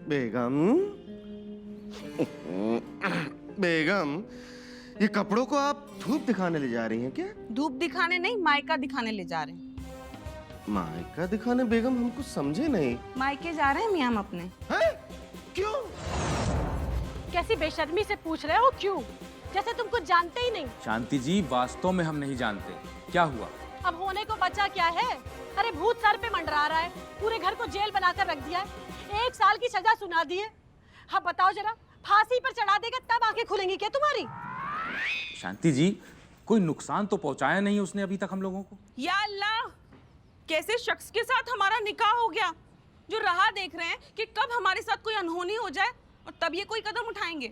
बेगम, बेगम, ये कपड़ों को आप धूप दिखाने ले जा रही हैं क्या? धूप दिखाने नहीं, मायका दिखाने ले जा रहे हैं। मायका दिखाने? बेगम, हम कुछ समझे नहीं। मायके जा रहे हैं मियाँ हम अपने। हैं? क्यों? कैसी बेशर्मी से पूछ रहे हो, क्यों? जैसे तुम कुछ जानते ही नहीं। शांति जी, वास्तव में हम नहीं जानते क्या हुआ। अब होने को बचा क्या है? अरे भूत सर पे मंडरा रहा है, पूरे घर को जेल बनाकर रख दिया है, 1 साल की सजा सुना दी है। हाँ बताओ जरा, फांसी पर चढ़ा देगा तब आंखें खुलेंगी क्या तुम्हारी? शांति जी, कोई नुकसान तो पहुंचाया नहीं उसने अभी तक हम लोगों को। या अल्लाह, कैसे शख्स के साथ हमारा निकाह हो गया, जो राह देख रहे हैं कि कब हमारे साथ कोई अनहोनी हो जाए और तब ये कोई कदम उठाएंगे।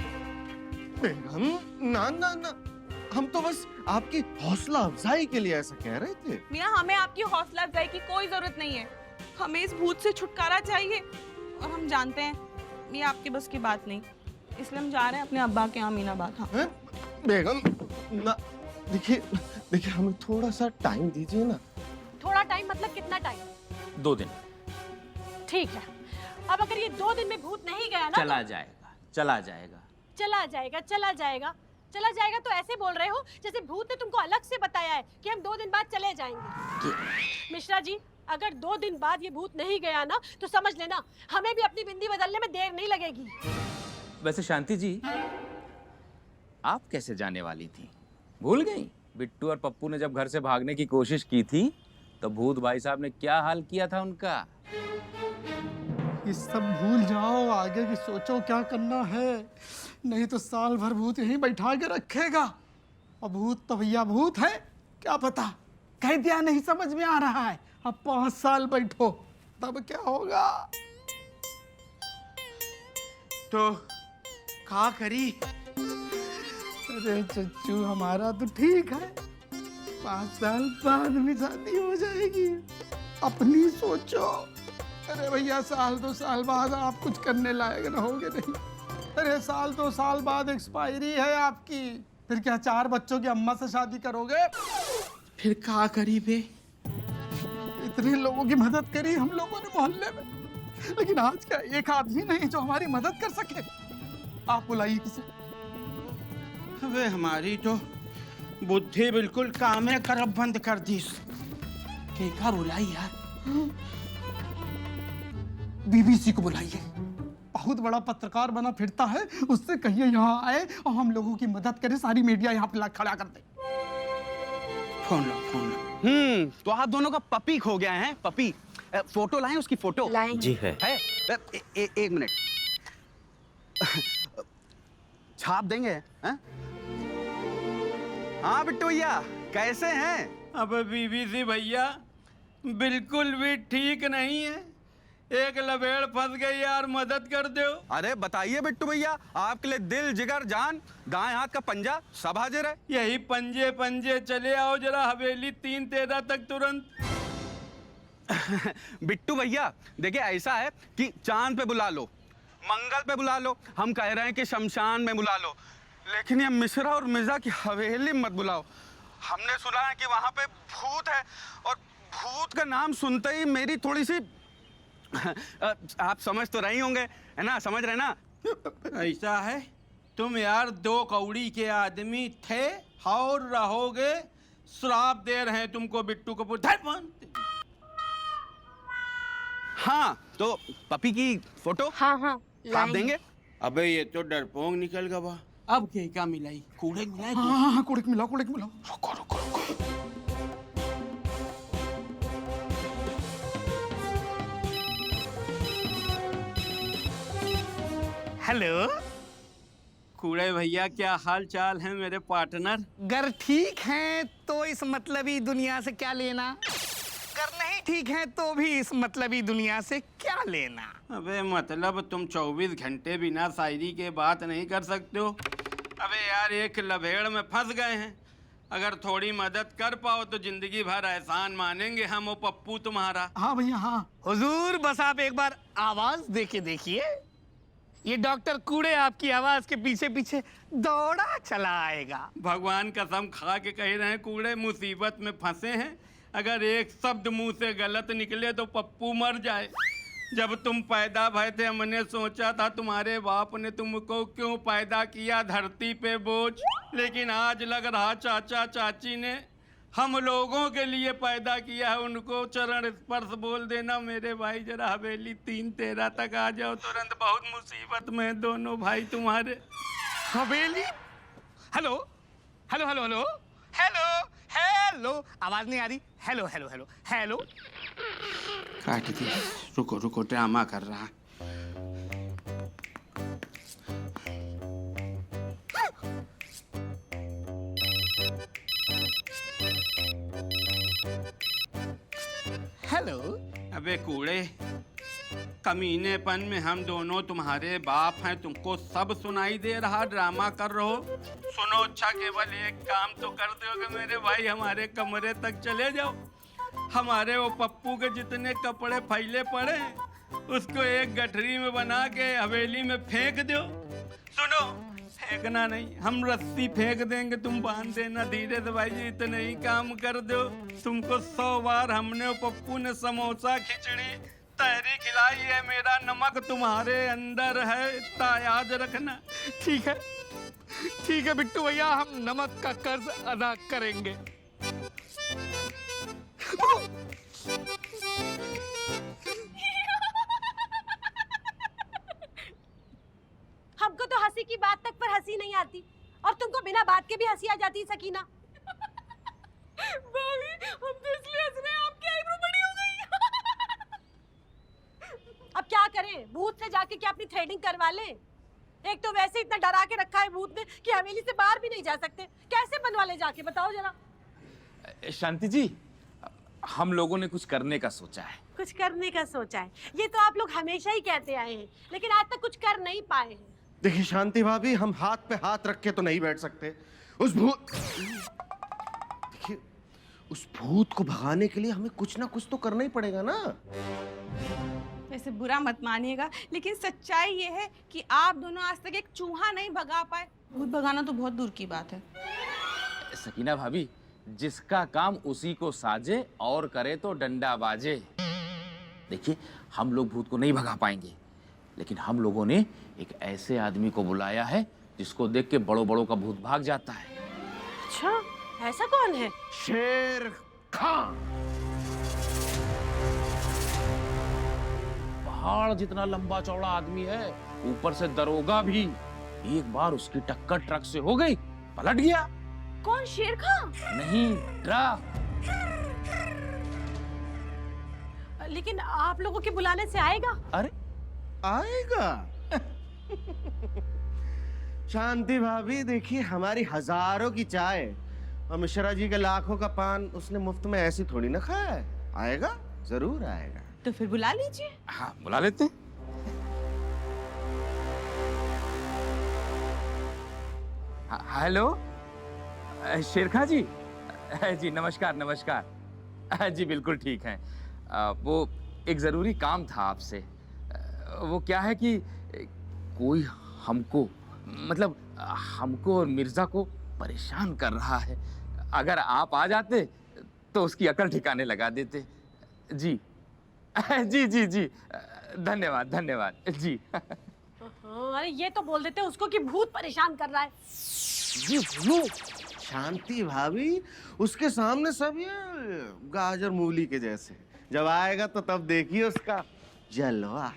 बेगम, ना ना ना, हम तो बस आपकी हौसला अफजाई के लिए ऐसा कह रहे थे। मियाँ, हमें आपकी हौसला अफजाई की कोई जरूरत नहीं है। हमें इस भूत से छुटकारा चाहिए और हम जानते हैं ये आपके बस की बात नहीं, इसलिए हम जा रहे हैं अपने अब्बा के यहाँ अमीनाबाद। हाँ बेगम, ना, देखिए देखिए, हमें थोड़ा सा टाइम दीजिए ना। थोड़ा टाइम मतलब कितना टाइम? 2 दिन। ठीक है, अब अगर ये 2 दिन में भूत नहीं गया ना, चला जाएगा, चला जाएगा। चला जाएगा, चला जाएगा, चला जाएगा तो ऐसे बोल रहे हो जैसे भूत ने तुमको अलग से बताया है कि हम 2 दिन बाद चले जाएंगे। मिश्रा जी, अगर 2 दिन बाद ये भूत नहीं गया ना तो समझ लेना हमें भी अपनी बिंदी बदलने में देर नहीं लगेगी। वैसे शांति जी, आप कैसे जाने वाली थी? भूल गई? बिट्टू और पप्पू ने जब घर से भागने की कोशिश की थी तो भूत भाई साहब ने क्या हाल किया था उनका। ये सब भूल जाओ, आगे की सोचो क्या करना है, नहीं तो साल भर भूत यहीं बैठा के रखेगा। और भूत तो भैया भूत है, क्या पता, कह दिया नहीं समझ में आ रहा है, अब 5 साल बैठो तब क्या होगा। तो क्या करी? अरे चच्चू, हमारा तो ठीक है, 5 साल बाद में शादी हो जाएगी, अपनी सोचो। अरे भैया, साल 2 साल बाद आप कुछ करने लायक रहोगे नहीं। अरे साल 2 साल बाद एक्सपायरी है आपकी, फिर क्या 4 बच्चों की अम्मा से शादी करोगे? फिर क्या करी बे? इतने लोगों की मदद करी हम लोगों ने मोहल्ले में, लेकिन आज क्या एक आदमी नहीं जो हमारी मदद कर सके। आप बुलाइए किसे। अबे हमारी तो बुद्धि बिल्कुल काम करब बंद कर दी। क्या बुलाई यार? बीबीसी को बुलाइए, बहुत बड़ा पत्रकार बना फिरता है, उससे कहिए यहाँ आए और हम लोगों की मदद करे, सारी मीडिया यहाँ पे खड़ा कर दे। फोन लो, फोन लो। तो आप दोनों का पपी खो गया है। पपी, फोटो लाएं उसकी, फोटो लाएं। जी है। एक मिनट, छाप देंगे हैं? हाँ बिट्टू भैया, कैसे हैं? अब बीबीसी भैया बिल्कुल भी ठीक नहीं है, एक लबेड़ फंस गई यार, मदद कर दो। अरे बताइए बिट्टू भैया, आपके लिए दिल जिगर जान दाएं हाथ का पंजा सब हाजिर है। यही पंजे पंजे चले आओ जरा हवेली 3-13 तक तुरंत। बिट्टू भैया देखिए, ऐसा है कि चांद पे बुला लो, मंगल पे बुला लो, हम कह रहे हैं कि शमशान में बुला लो, लेकिन ये मिश्रा और मिर्जा की हवेली मत बुलाओ। हमने सुना है कि वहां पे भूत है, और भूत का नाम सुनते ही मेरी थोड़ी सी आप समझ तो रही होंगे, है ना? समझ रहे ना? ऐसा है, तुम यार 2 कौड़ी के आदमी थे और रहोगे, श्राप दे रहे हैं तुमको बिट्टू कपूर। हाँ, तो पपी की फोटो हाँ आप देंगे? अबे ये तो डरपोंग निकल गया। अब क्या मिलाई? कूड़े मिलाई? हाँ, कुड़क मिलाओ, कुड़क मिलाओ। रुको रुको रुको। हेलो कूड़े भैया, क्या हाल चाल है मेरे पार्टनर? अगर ठीक हैं तो इस मतलबी दुनिया से क्या लेना, अगर नहीं ठीक है तो भी इस मतलबी दुनिया से क्या लेना। अबे मतलब तुम 24 घंटे बिना शायरी के बात नहीं कर सकते हो? अबे यार, एक लभेड़ में फंस गए हैं, अगर थोड़ी मदद कर पाओ तो जिंदगी भर एहसान मानेंगे हम और पप्पू तुम्हारा। हाँ भैया, हाँ हुजूर, बस आप एक बार आवाज दे के देखिए। ये डॉक्टर कूड़े आपकी आवाज के पीछे पीछे दौड़ा चला आएगा। भगवान कसम खा के कह रहे हैं कूड़े मुसीबत में फंसे हैं। अगर एक शब्द मुंह से गलत निकले तो पप्पू मर जाए। जब तुम पैदा भए थे हमने सोचा था तुम्हारे बाप ने तुमको क्यों पैदा किया धरती पे बोझ, लेकिन आज लग रहा चाचा चाची ने हम लोगों के लिए पैदा किया है। उनको चरण स्पर्श बोल देना मेरे भाई, जरा हवेली 3-13 तक आ जाओ तुरंत, बहुत मुसीबत में हैं दोनों भाई तुम्हारे। हवेली? Hello hello hello hello hello hello, आवाज नहीं आ रही। Hello hello hello hello. काट दिया, रुको रुको, ड्रामा कर रहा है। हेलो। अबे कूड़े, कमीनेपन में हम दोनों तुम्हारे बाप हैं, तुमको सब सुनाई दे रहा, ड्रामा कर रहे हो। सुनो अच्छा, केवल एक काम तो कर दोगे मेरे भाई, हमारे कमरे तक चले जाओ। हमारे वो पप्पू के जितने कपड़े फैले पड़े हैं, उसको एक गठरी में बना के हवेली में फेंक दो। सुनो, फेंकना नहीं, हम रस्सी फेंक देंगे, तुम बांध देना धीरे से भाई जी, इतने ही काम कर दो। तुमको 100 बार हमने और पप्पू ने समोसा खिचड़ी तहरी खिलाई है, मेरा नमक तुम्हारे अंदर है, इतना याद रखना। ठीक है बिट्टू भैया, हम नमक का कर्ज अदा करेंगे। हमको तो हंसी की बात तक पर हंसी नहीं आती, और तुमको बिना बात के भी हंसी आ जाती है सकीना। भाभी, हम तो इसलिए हंस रहे हैं, आपकी आईब्रो बड़ी हो गई। अब क्या करें, भूत से जाके क्या अपनी थ्रेडिंग करवा लें? एक तो वैसे इतना डरा के रखा है भूत ने कि हवेली से बाहर भी नहीं जा सकते। कैसे बनवा ले जाके, बताओ जरा। शांति जी, हम लोगों ने कुछ करने का सोचा है। कुछ करने का सोचा है, ये तो आप लोग हमेशा ही कहते आए हैं, लेकिन आज तक कुछ कर नहीं पाए हैं। देखिए शांति भाभी, हम हाथ पे हाथ रख के तो नहीं बैठ सकते। उस भूत देखिए, उस भूत को भगाने के लिए हमें कुछ ना कुछ तो करना ही पड़ेगा ना। वैसे बुरा मत मानिएगा, लेकिन सच्चाई ये है कि आप दोनों आज तक एक चूहा नहीं भगा पाए। भूत भगाना तो बहुत दूर की बात है। सकीना भाभी, जिसका काम उसी को साजे और करे तो डंडा बाजे। देखिए, हम लोग भूत को नहीं भगा पाएंगे, लेकिन हम लोगों ने एक ऐसे आदमी को बुलाया है जिसको देख के बड़ों बड़ों का भूत भाग जाता है। अच्छा, ऐसा कौन है? शेर खान। पहाड़ जितना लंबा चौड़ा आदमी है, ऊपर से दरोगा भी। एक बार उसकी टक्कर ट्रक से हो गई, पलट गया। कौन, शेर खान? नहीं, ट्रक। लेकिन आप लोगों के बुलाने से आएगा? अरे आएगा। शांति भाभी, देखिए हमारी हजारों की चाय और मिश्रा जी के लाखों का पान उसने मुफ्त में ऐसी थोड़ी ना खाया है। आएगा, जरूर आएगा। तो फिर बुला लीजिए। हाँ, बुला लेते हैं। हेलो, शेरखा जी। जी नमस्कार नमस्कार। जी बिल्कुल ठीक है। वो एक ज़रूरी काम था आपसे। वो क्या है कि कोई हमको, मतलब हमको और मिर्ज़ा को परेशान कर रहा है। अगर आप आ जाते तो उसकी अकल ठिकाने लगा देते। जी जी जी जी, धन्यवाद धन्यवाद जी। अरे ये तो बोल देते उसको कि भूत परेशान कर रहा है। जी बोलो शांति भाभी, उसके सामने सब ये गाजर मूली के जैसे। जब आएगा तो तब देखिए उसका जलवा।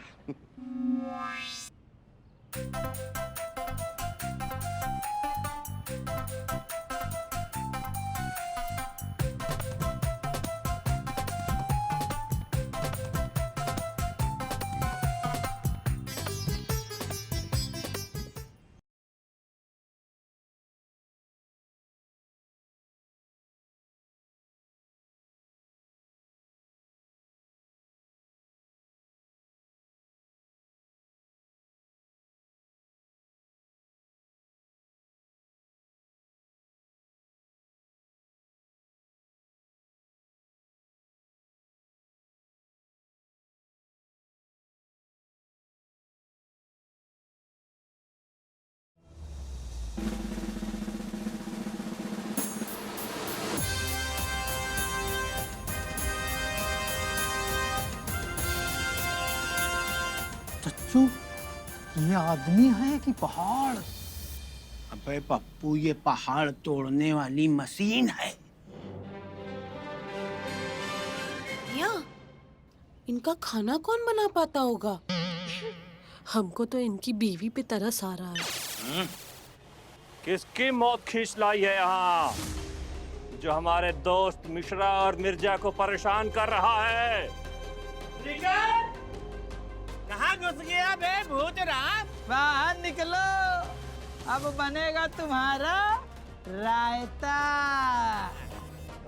चच्चू, ये आदमी है कि पहाड़? अबे पप्पू, ये पहाड़ तोड़ने वाली मशीन है। या इनका खाना कौन बना पाता होगा? हमको तो इनकी बीवी पे तरस आ रहा है। किसकी मौत खींच लाई है यहाँ, जो हमारे दोस्त मिश्रा और मिर्जा को परेशान कर रहा है? कहाँ घुस गया बे भूत राम? बाहर निकलो, अब बनेगा तुम्हारा रायता।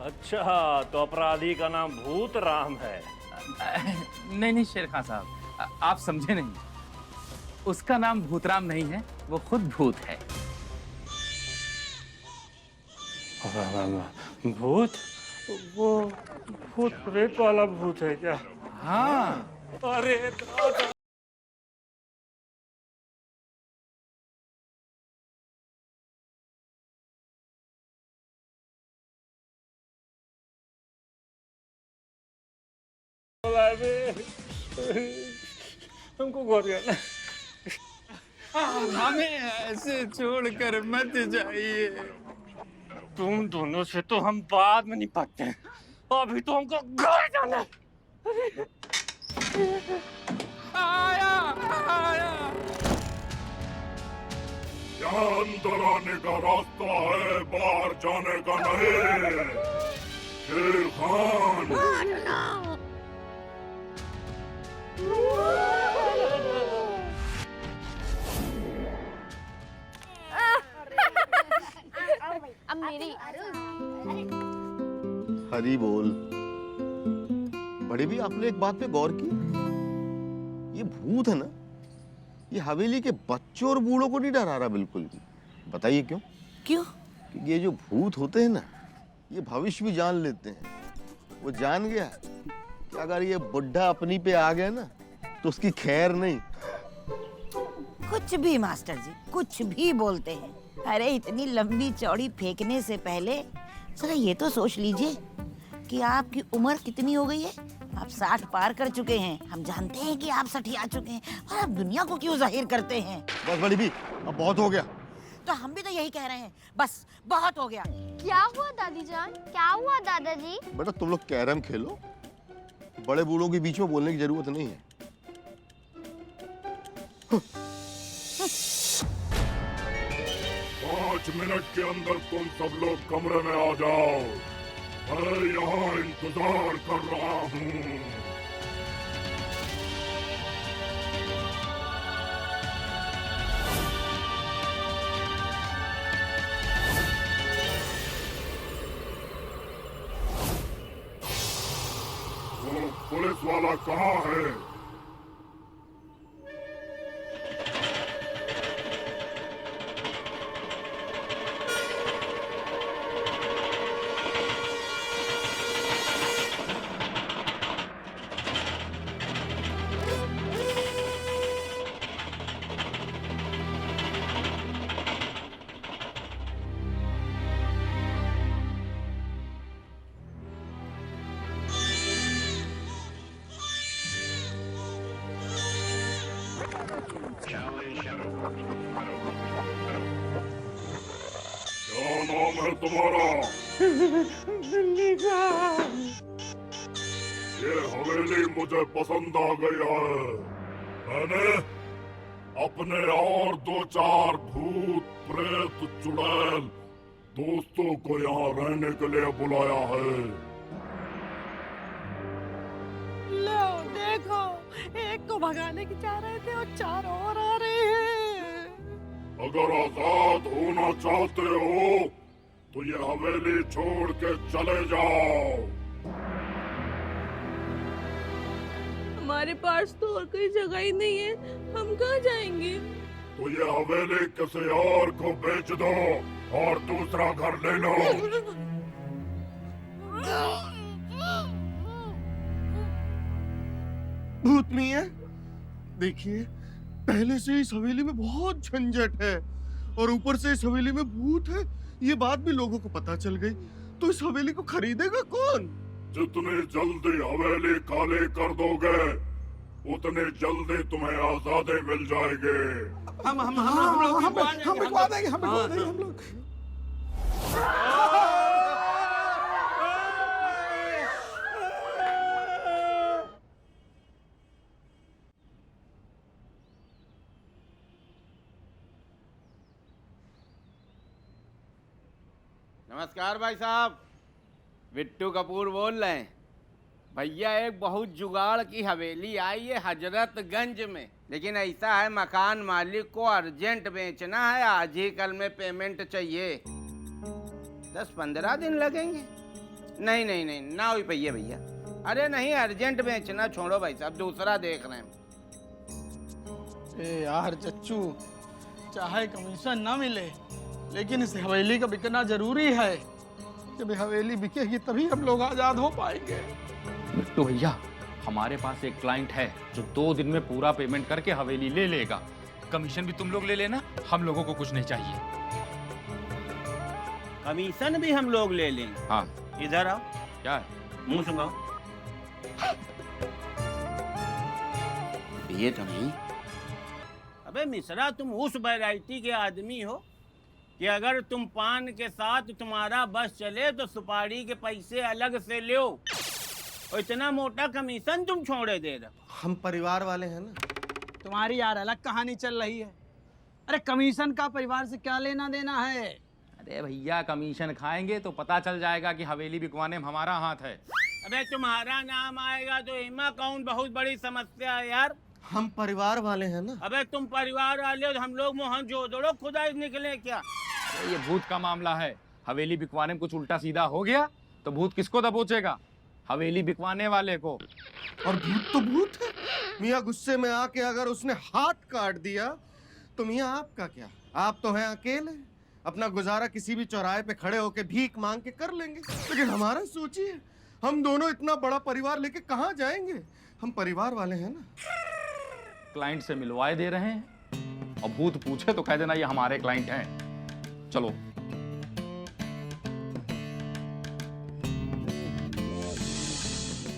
अच्छा, तो अपराधी का नाम भूत राम है। नहीं नहीं शेर खान साहब, आप समझे नहीं। उसका नाम भूतराम नहीं है, वो खुद भूत है। भूत? वो भूत प्रेत वाला भूत है क्या? हाँ। अरे दादा। हमको गोद करना। हमें ऐसे छोड़कर मत जाइए। तुम दोनों से तो हम बाद में निपटते हैं, अभी तो हमको घर जाना है। आया आया। यहाँ अंदर आने का रास्ता है, बाहर जाने का नहीं। शेर खान, अब मेरी हरी बोल। बड़े भी आपने एक बात पे गौर की? ये भूत है ना, ये हवेली के बच्चों और बूढ़ों को नहीं डरा रहा बिल्कुल भी। बताइए क्यों? क्यों? क्योंकि ये जो भूत होते हैं ना, ये भविष्य भी जान लेते हैं। वो जान गया कि अगर ये बुढ़ा अपनी पे आ गया ना, तो उसकी खैर नहीं। कुछ भी मास्टर जी, कुछ भी बोलते हैं। अरे इतनी लंबी चौड़ी फेंकने से पहले जरा ये तो सोच लीजिए कि आपकी उम्र कितनी हो गई है। आप 60 पार कर चुके हैं। हम जानते हैं कि आप 60 आ चुके हैं, और आप दुनिया को क्यों जाहिर करते हैं? बस बड़ी भी, अब बहुत हो गया। तो हम भी तो यही कह रहे हैं, बस बहुत हो गया। क्या हुआ दादी जान? क्या हुआ दादाजी? बेटा तुम लोग कैरम खेलो, बड़े बूढ़ों के बीच में बोलने की जरूरत नहीं है। 5 मिनट के अंदर तुम सब लोग कमरे में आ जाओ। मैं यहाँ इंतजार कर रहा हूँ। वो पुलिस वाला कहाँ है? क्या नाम है तुम्हारा? दिल्ली का। ये हवेली मुझे पसंद आ गई है। मैंने अपने और 2-4 भूत प्रेत चुड़ैल दोस्तों को यहाँ रहने के लिए बुलाया है। लो देखो, एक को भगाने की चाह रहे थे और 4 और आ रहे हैं। अगर आजाद होना चाहते हो तो ये हवेली छोड़ के चले जाओ। हमारे पास तो और कोई जगह ही नहीं है, हम कहाँ जाएंगे? तो ये हवेली किसी और को बेच दो और दूसरा घर ले लो। भूत नहीं है? देखिए, पहले से इस हवेली में बहुत झंझट है, और ऊपर से इस हवेली में भूत है, ये बात भी लोगों को पता चल गई। तो इस हवेली को खरीदेगा कौन? जितनी जल्दी हवेली खाली कर दोगे उतने जल्दी तुम्हें आजादी मिल जाएगी। हम बिकवा देंगे हम लोग। नमस्कार भाई साहब, बिट्टू कपूर बोल रहे हैं। भैया एक बहुत जुगाड़ की हवेली आई है हजरतगंज में, लेकिन ऐसा है मकान मालिक को अर्जेंट बेचना है, आज ही कल में पेमेंट चाहिए। 10-15 दिन लगेंगे। नहीं नहीं नहीं ना हुई पहिए भैया। अरे नहीं, अर्जेंट बेचना छोड़ो भाई साहब, दूसरा देख रहे हैं। ए यार चच्चू, चाहे कमीशन ना मिले लेकिन इस हवेली का बिकना जरूरी है। जब ये हवेली बिकेगी तभी हम लोग आजाद हो पाएंगे। बिट्टू भैया, हमारे पास एक क्लाइंट है जो 2 दिन में पूरा पेमेंट करके हवेली ले लेगा। कमीशन भी तुम लोग ले लेना, हम लोगों को कुछ नहीं चाहिए। कमीशन भी हम लोग ले लेंगे। हाँ, इधर आओ। क्या है? मुंह सुंघाओ। ये तो नहीं। अबे मिश्रा, तुम उस वैरायटी के आदमी हो कि अगर तुम पान के साथ तुम्हारा बस चले तो सुपारी के पैसे अलग से लो, और इतना मोटा कमीशन तुम छोड़े दे रहे हो। हम परिवार वाले हैं ना। तुम्हारी यार अलग कहानी चल रही है। अरे कमीशन का परिवार से क्या लेना देना है? अरे भैया, कमीशन खाएंगे तो पता चल जाएगा कि हवेली बिकवाने में हमारा हाथ है। अबे तुम्हारा नाम आएगा तो इमा कौन बहुत बड़ी समस्या है यार। हम परिवार वाले हैं ना। अबे तुम परिवार वाले हो तो हम लोग मोहन जोदड़ो खुदा निकले क्या? ये भूत का मामला है। हवेली बिकवाने में कुछ उल्टा सीधा हो गया तो भूत किसको दबोचेगा? हवेली बिकवाने वाले को। और भूत तो भूत है। मियाँ गुस्से में आके अगर उसने हाथ काट दिया तो मियाँ आपका क्या? आप तो हैं अकेले, अपना गुजारा किसी भी चौराहे पे खड़े होके भीख मांग के कर लेंगे। लेकिन हमारा सोचिए, हम दोनों इतना बड़ा परिवार लेके कहाँ जाएंगे? हम परिवार वाले हैं ना। क्लाइंट से मिलवाए दे रहे हैं और भूत पूछे तो कह देना ये हमारे क्लाइंट हैं। चलो।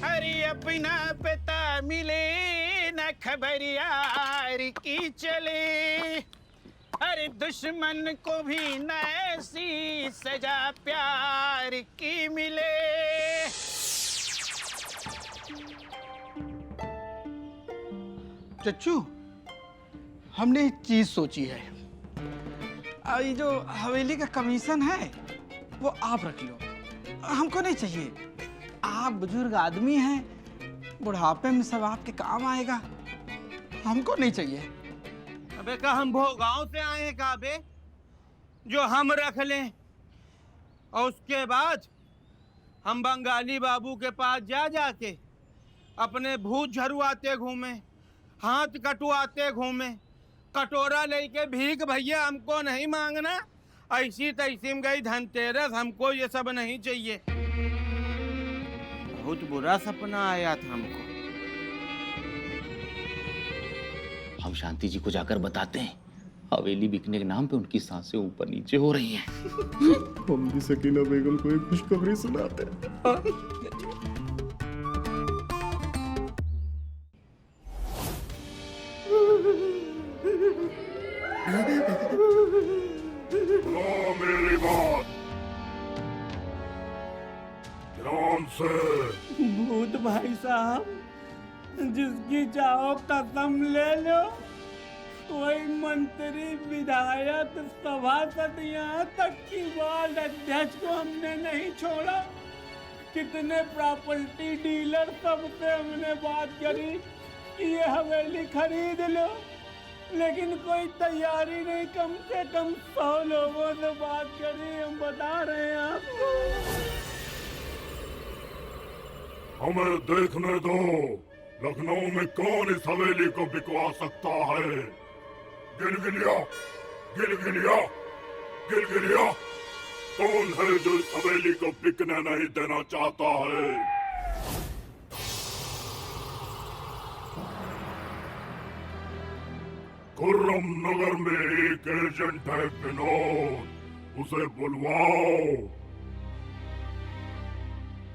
अरे अपना पता मिले न खबर यार की चले, अरे दुश्मन को भी न ऐसी सजा प्यार की मिले। चच्चू, हमने एक चीज सोची है। ये जो हवेली का कमीशन है वो आप रख लो, हमको नहीं चाहिए। आप बुजुर्ग आदमी हैं, बुढ़ापे में सब आपके काम आएगा, हमको नहीं चाहिए। अबे का हम भोगांव से आए हैं का बे जो हम रख लें, और उसके बाद हम बंगाली बाबू के पास जा जाके अपने भूत झरुआते घूमे, हाथ कटवाते घूमे, कटोरा लेके भीख भैया हमको नहीं मांगना। ऐसी तैसी में गई धनतेरस, हमको ये सब नहीं चाहिए। बहुत बुरा सपना आया था हमको। हम शांति जी को जाकर बताते हैं, हवेली बिकने के नाम पे उनकी सांसें ऊपर नीचे हो रही हैं। हम भी सकीना बेगम को एक खुशखबरी सुनाते हैं। मेरी बात ध्यान से। भूत भाई साहब, जिसकी चाहो कसम ले लो, कोई मंत्री, विधायक, सभासद, यहाँ तक कि वार्ड अध्यक्ष को हमने नहीं छोड़ा। कितने प्रॉपर्टी डीलर सबसे हमने बात करी कि ये हवेली खरीद लो, लेकिन कोई तैयारी नहीं। कम से कम 100 लोगों से बात करी, हम बता रहे हैं आपको। हमें देखने दो, लखनऊ में कौन इस हवेली को बिकवा सकता है। गिलगिलिया, गिलगिलिया, गिलगिलिया, कौन है जो इस हवेली को बिकने नहीं देना चाहता है? खुर्रम नगर में एक एजेंट है विनोद, उसे बुलवाओ,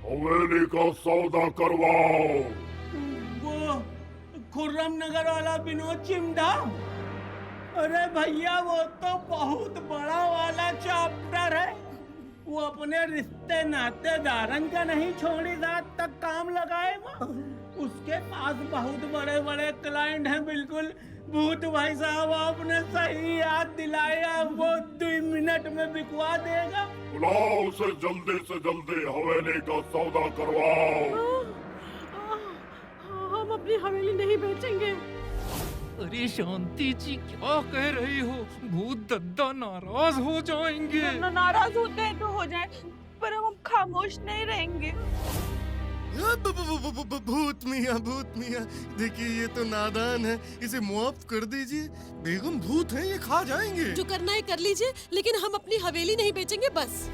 हवेली का सौदा करवाओ। वो खुर्रम नगर वाला विनोद चिमटा। अरे भैया वो तो बहुत बड़ा वाला चैप्टर है। वो अपने रिश्ते नातेदारन का नहीं छोड़ी रात तक काम लगाएगा। उसके पास बहुत बड़े बड़े क्लाइंट हैं। बिल्कुल भूत भाई साहब आपने सही याद दिलाया, वो 2 मिनट में बिकवा देगा। बुलाओ उसे जल्दी से जल्दी हवेली का सौदा करवाओ। हम अपनी हवेली नहीं बेचेंगे। अरे शांति जी क्या कह रही हो? भूत दद्दा नाराज हो जाएंगे। नाराज होते हैं तो हो जाए, पर हम खामोश नहीं रहेंगे। भूत मियाँ देखिए ये तो नादान है, इसे मुआफ कर दीजिए। बेगम भूत हैं, ये खा जाएंगे। जो करना है कर लीजिए, लेकिन हम अपनी हवेली नहीं बेचेंगे बस।